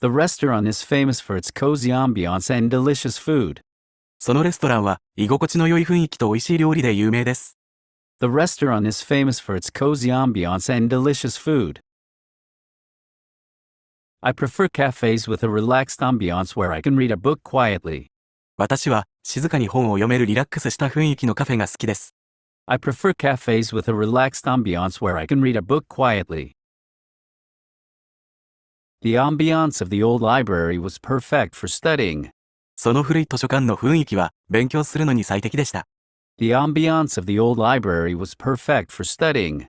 The restaurant is famous for its cozy ambience and delicious food. そのレストランは居心地の良い雰囲気と美味しい料理で有名です。The restaurant is famous for its cozy ambience and delicious food. I prefer cafes with a relaxed ambience where I can read a book quietly. 私は静かに本を読めるリラックスした雰囲気のカフェが好きです。I prefer cafes with a relaxed ambience where I can read a book quietly. The ambience of the old library was perfect for studying. その古い図書館の雰囲気は勉強するのに最適でした。The ambience of the old library was perfect for studying.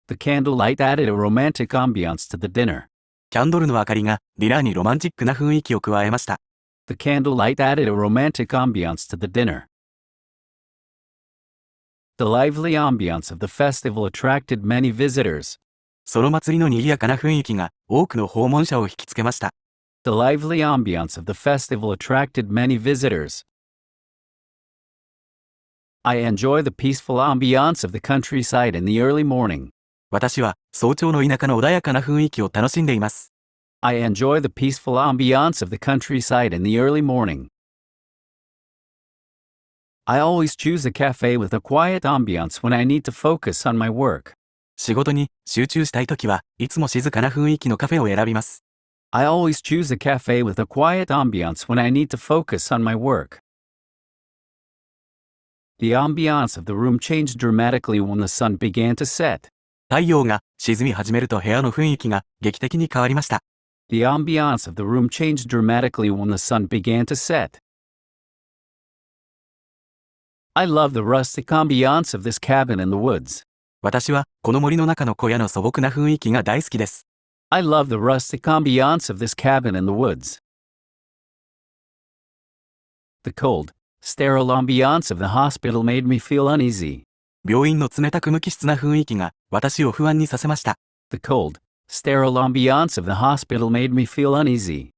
The candlelight added a romantic ambience to the dinner. キャンドルの明かりがディナーにロマンチックな雰囲気を加えました。The candlelight added a romantic ambience to the dinner. The lively ambience of the festival attracted many visitors. その祭りの賑やかな雰囲気が多くの訪問者を引きつけました。The lively ambience of the festival attracted many visitors. I enjoy the peaceful ambience of the countryside in the early morning. 私は早朝の田舎の穏やかな雰囲気を楽しんでいます。I enjoy the peaceful ambience of the countryside in the early morning. I always choose a cafe with a quiet ambience when I need to focus on my work. 仕事に集中したいときはいつも静かな雰囲気のカフェを選びます。I always choose a cafe with a quiet ambience when I need to focus on my work. The ambience of the room changed dramatically when the sun began to set. 太陽が沈み始めると部屋の雰囲気が劇的に変わりました。The ambience of the room changed dramatically when the sun began to set. I love the rustic ambience of this cabin in the woods. 私はこの森の中の小屋の素朴な雰囲気が大好きです。I love the rustic ambience of this cabin in the woods. The cold, sterile ambience of the hospital made me feel uneasy. 病院の冷たく無機質な雰囲気が私を不安にさせました。The cold, sterile ambience of the hospital made me feel uneasy.